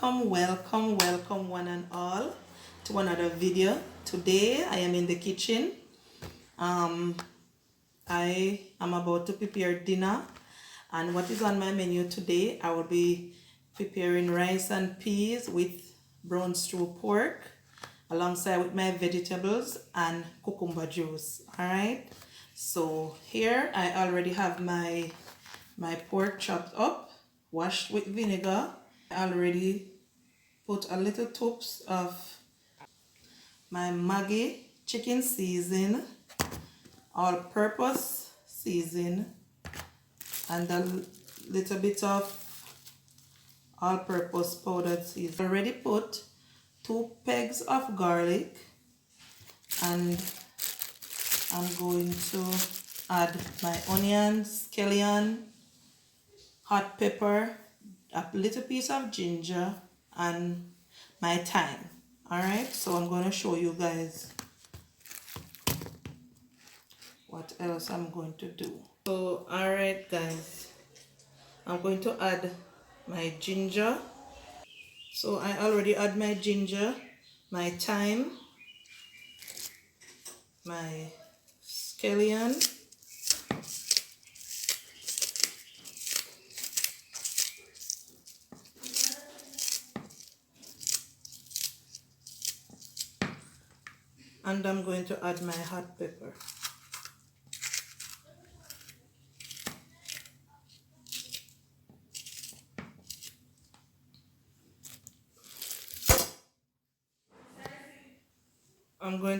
welcome one and all to another video. Today I am in the kitchen. I am about to prepare dinner, and what is on my menu today, I will be preparing rice and peas with brown stew pork alongside with my vegetables and cucumber juice. All right, so here I already have my pork chopped up, washed with vinegar. I already put a little tubs of my Maggi chicken season, all-purpose season, and a little bit of all-purpose powdered season. I already put 2 pegs of garlic, and I'm going to add my onions, scallion, hot pepper, a little piece of ginger, and my thyme. Alright, so I'm going to show you guys what else I'm going to do. So alright guys, I'm going to add my ginger. So I already add my ginger, my thyme, my scallion, and I'm going to add my hot pepper. I'm going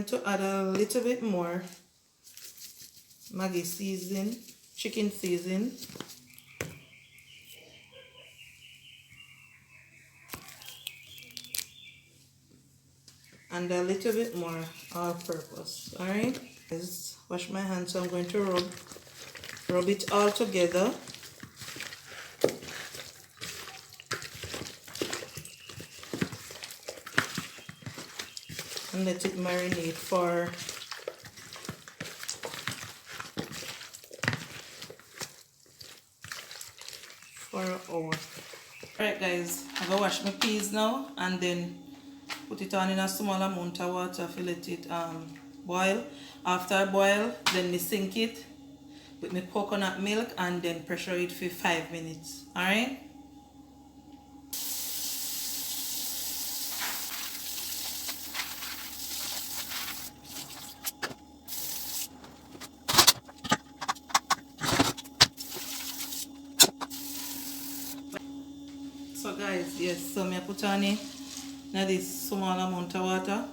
to add a little bit more Maggi season, chicken season, and a little bit more all-purpose. All right, let's wash my hands. So I'm going to rub it all together. And let it marinate for an hour. Alright guys, I'm gonna wash my peas now and then put it on in a small amount of water to let it boil. After I boil, then we sink it with my coconut milk and then pressure it for 5 minutes. Alright? So guys, yes, so I put on it now this small amount of water.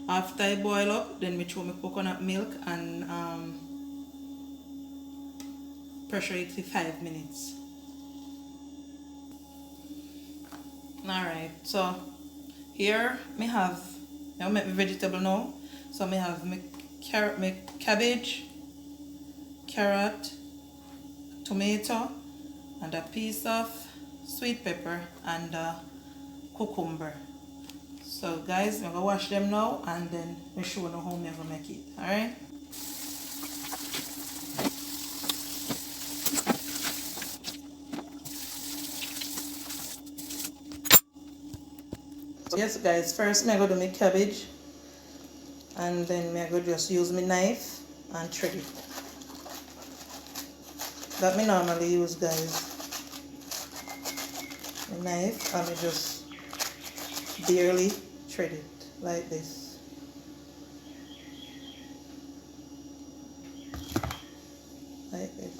After I boil up, then I throw my coconut milk and pressure it for 5 minutes. Alright, so here I have my vegetable now. So I have my cabbage, carrot, tomato, and a piece of sweet pepper and a cucumber. So guys, I'm gonna wash them now and then I'll show you how I'm gonna make it. Alright? So yes guys, first I'm gonna do my cabbage, and then I'm gonna just use my knife and shred it. That me normally use guys. My knife, and I just barely shred it like this. Like this.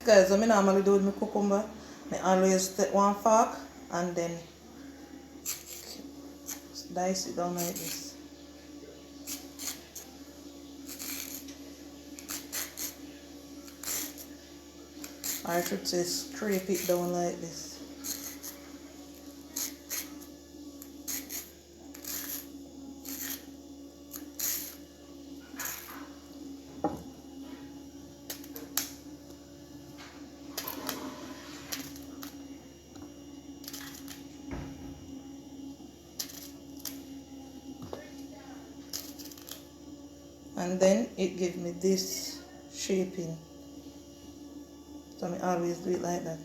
Guys, what I normally do with my cucumber, I always take one fork and then dice it down like this. I should say scrape it down like this. And then it gives me this shaping. So I always do it like that.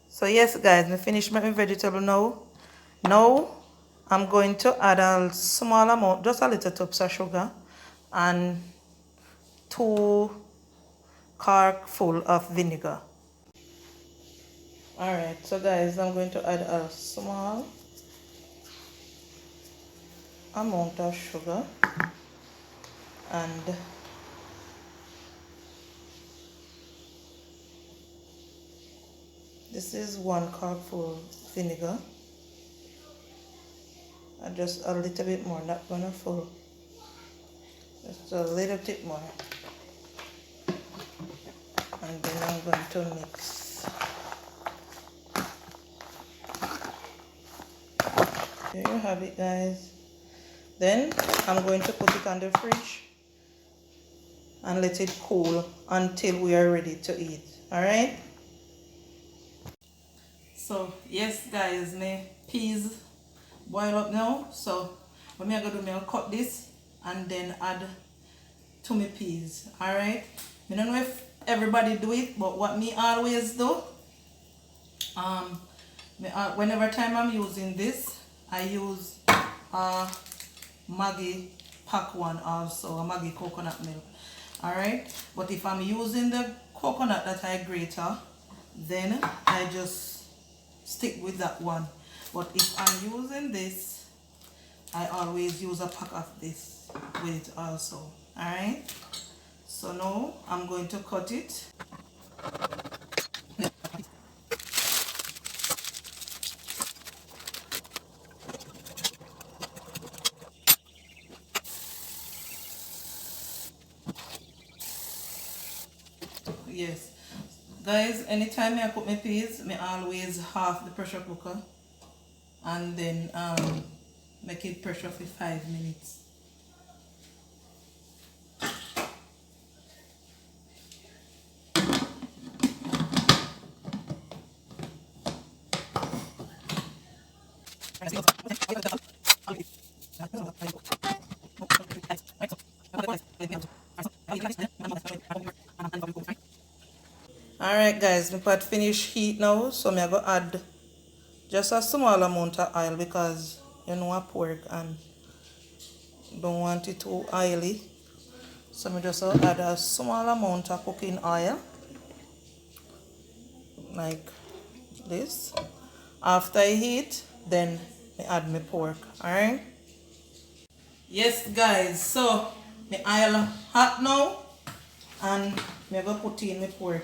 So yes guys, I finished my vegetable now. Now I'm going to add a small amount, just a little touch of sugar and 2 cork full of vinegar. Alright, so guys, I'm going to add a small amount of sugar and this is 1 cork full vinegar. And just a little bit more, not gonna full. Just a little bit more. And then I'm going to mix. There you have it guys. Then I'm going to put it on the fridge and let it cool until we are ready to eat. Alright? So yes guys, my peas boil up now. So what I'm gonna do, I'll cut this and then add to my peas. Alright? I don't know if everybody do it, but what me always do, whenever time I'm using this, I use Maggi Part1 also, a Maggi coconut milk. Alright, but if I'm using the coconut that I grater, then I just stick with that one. But if I'm using this, I always use a pack of this with it also. Alright, so now I'm going to cut it. Yes, guys, anytime I cook my peas, I always half the pressure cooker and then make it pressure for 5 minutes. Alright guys, my pot finish heat now, so I'm going to add just a small amount of oil because you know I pork and don't want it too oily. So I'm just going to add a small amount of cooking oil like this. After I heat, then I add my pork. Alright? Yes guys, so my oil hot now and I'm going to put in my pork.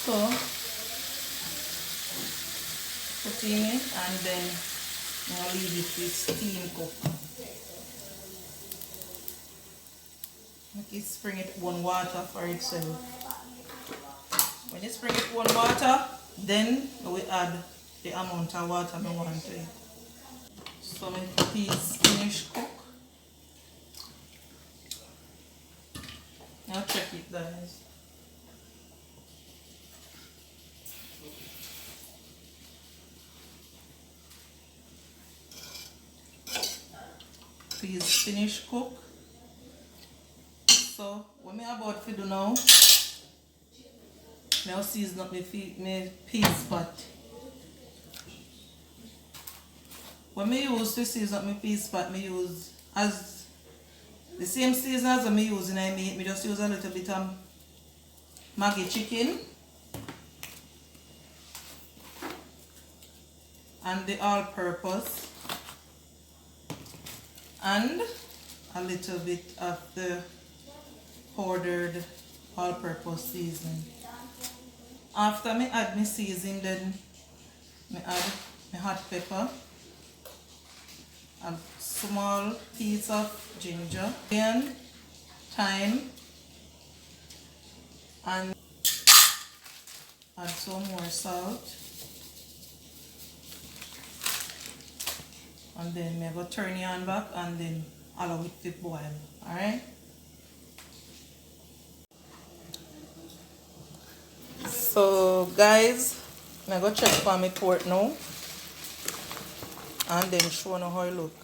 So, put in it and then now leave it to steam cook. Make it spring it one water for itself. When you spring it one water, then we add the amount of water we want to it. So my peas finish cook. I'll check it, guys. Peas finish cook. So what me about to do now, now season up my peas pot. When me use to season up my peas pot, me use as the same season as I use in my meat. Me just use a little bit of Maggi chicken and the all-purpose and a little bit of the powdered all-purpose seasoning. After me add my seasoning, then me add my hot pepper, a small piece of ginger, then thyme, and add some more salt. And then I go turn it on back and then allow it to boil. Alright? So guys, I go check for my pork now and then show you how it look.